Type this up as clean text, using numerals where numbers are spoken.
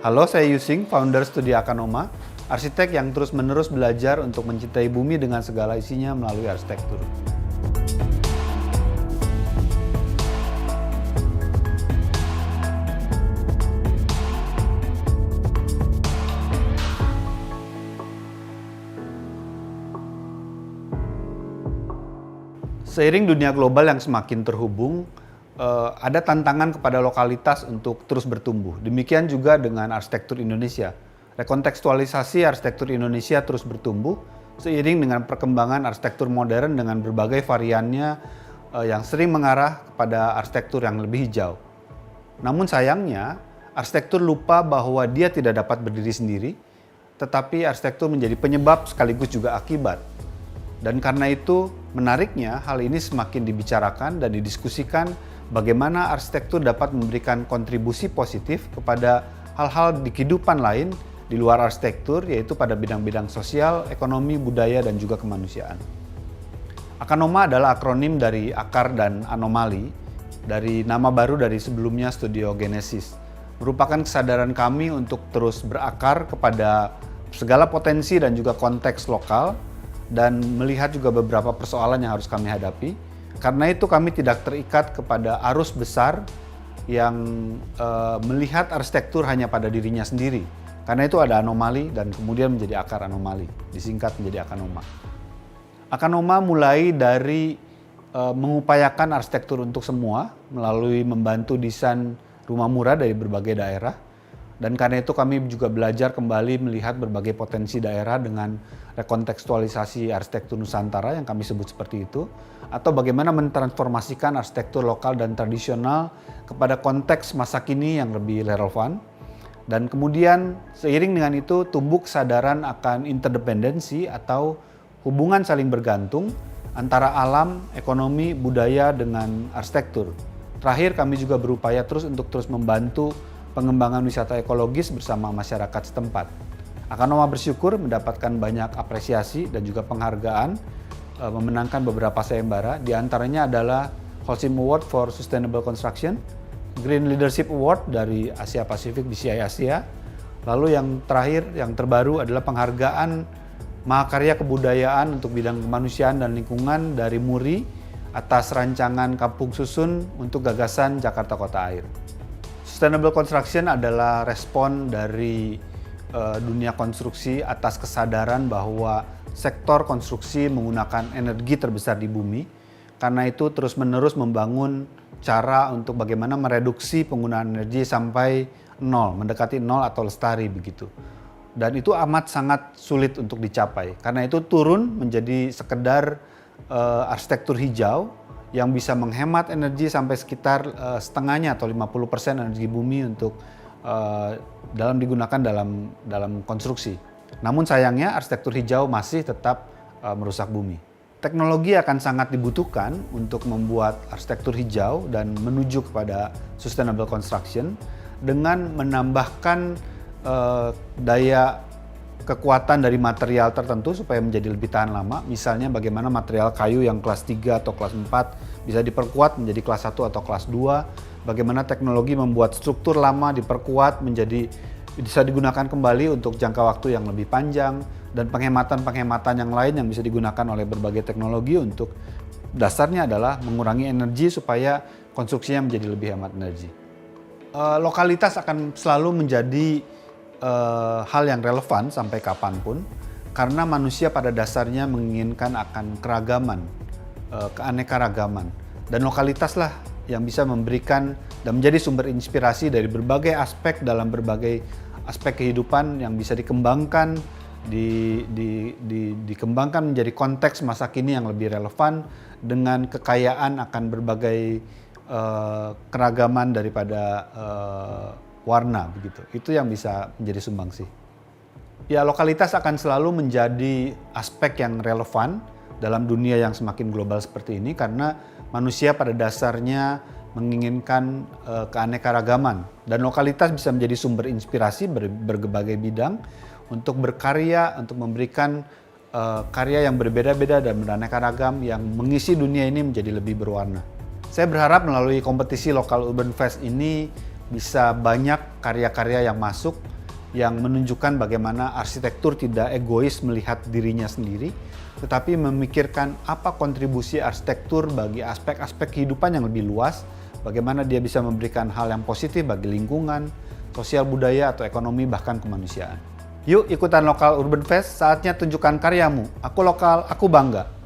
Halo, saya Yusing, founder Studi Akanoma, arsitek yang terus-menerus belajar untuk mencintai bumi dengan segala isinya melalui arsitektur. Seiring dunia global yang semakin terhubung, ada tantangan kepada lokalitas untuk terus bertumbuh. Demikian juga dengan arsitektur Indonesia. Rekontekstualisasi arsitektur Indonesia terus bertumbuh seiring dengan perkembangan arsitektur modern dengan berbagai variannya yang sering mengarah kepada arsitektur yang lebih hijau. Namun sayangnya, arsitektur lupa bahwa dia tidak dapat berdiri sendiri, tetapi arsitektur menjadi penyebab sekaligus juga akibat. Dan karena itu, menariknya hal ini semakin dibicarakan dan didiskusikan bagaimana arsitektur dapat memberikan kontribusi positif kepada hal-hal di kehidupan lain di luar arsitektur, yaitu pada bidang-bidang sosial, ekonomi, budaya, dan juga kemanusiaan. Akanoma adalah akronim dari akar dan anomali, dari nama baru dari sebelumnya Studio Genesis. Merupakan kesadaran kami untuk terus berakar kepada segala potensi dan juga konteks lokal, dan melihat juga beberapa persoalan yang harus kami hadapi. Karena itu kami tidak terikat kepada arus besar yang melihat arsitektur hanya pada dirinya sendiri. Karena itu ada anomali dan kemudian menjadi akar anomali, disingkat menjadi Akanoma. Akanoma mulai dari mengupayakan arsitektur untuk semua melalui membantu desain rumah murah dari berbagai daerah. Dan karena itu kami juga belajar kembali melihat berbagai potensi daerah dengan rekontekstualisasi arsitektur Nusantara yang kami sebut seperti itu, atau bagaimana mentransformasikan arsitektur lokal dan tradisional kepada konteks masa kini yang lebih relevan. Dan kemudian seiring dengan itu tumbuh kesadaran akan interdependensi atau hubungan saling bergantung antara alam, ekonomi, budaya dengan arsitektur. Terakhir kami juga berupaya untuk terus membantu pengembangan wisata ekologis bersama masyarakat setempat. Akanoma bersyukur mendapatkan banyak apresiasi dan juga penghargaan, memenangkan beberapa sayembara, di antaranya adalah Holcim Award for Sustainable Construction, Green Leadership Award dari Asia Pasifik BCI Asia, lalu yang terakhir, yang terbaru adalah penghargaan Mahakarya Kebudayaan untuk bidang kemanusiaan dan lingkungan dari MURI atas rancangan Kampung Susun untuk gagasan Jakarta Kota Air. Sustainable construction adalah respon dari dunia konstruksi atas kesadaran bahwa sektor konstruksi menggunakan energi terbesar di bumi. Karena itu terus-menerus membangun cara untuk bagaimana mereduksi penggunaan energi sampai nol, mendekati nol atau lestari begitu. Dan itu amat sangat sulit untuk dicapai. Karena itu turun menjadi sekedar arsitektur hijau yang bisa menghemat energi sampai sekitar setengahnya atau 50% energi bumi untuk digunakan dalam konstruksi. Namun sayangnya arsitektur hijau masih tetap merusak bumi. Teknologi akan sangat dibutuhkan untuk membuat arsitektur hijau dan menuju kepada sustainable construction dengan menambahkan daya kekuatan dari material tertentu supaya menjadi lebih tahan lama. Misalnya bagaimana material kayu yang kelas 3 atau kelas 4 bisa diperkuat menjadi kelas 1 atau kelas 2. Bagaimana teknologi membuat struktur lama diperkuat menjadi bisa digunakan kembali untuk jangka waktu yang lebih panjang. Dan penghematan-penghematan yang lain yang bisa digunakan oleh berbagai teknologi untuk dasarnya adalah mengurangi energi supaya konstruksinya menjadi lebih hemat energi. Lokalitas akan selalu menjadi hal yang relevan sampai kapanpun, karena manusia pada dasarnya menginginkan akan keragaman, keanekaragaman, dan lokalitaslah yang bisa memberikan dan menjadi sumber inspirasi dari berbagai aspek dalam berbagai aspek kehidupan yang bisa dikembangkan, dikembangkan menjadi konteks masa kini yang lebih relevan dengan kekayaan akan berbagai keragaman daripada warna begitu. Itu yang bisa menjadi sumbangsih. Ya, lokalitas akan selalu menjadi aspek yang relevan dalam dunia yang semakin global seperti ini karena manusia pada dasarnya menginginkan keanekaragaman, dan lokalitas bisa menjadi sumber inspirasi berbagai bidang untuk berkarya, untuk memberikan karya yang berbeda-beda dan beraneka ragam yang mengisi dunia ini menjadi lebih berwarna. Saya berharap melalui kompetisi Local Urban Fest ini bisa banyak karya-karya yang masuk yang menunjukkan bagaimana arsitektur tidak egois melihat dirinya sendiri, tetapi memikirkan apa kontribusi arsitektur bagi aspek-aspek kehidupan yang lebih luas, bagaimana dia bisa memberikan hal yang positif bagi lingkungan, sosial budaya atau ekonomi bahkan kemanusiaan. Yuk ikutan Lokal Urban Fest, saatnya tunjukkan karyamu. Aku lokal, aku bangga.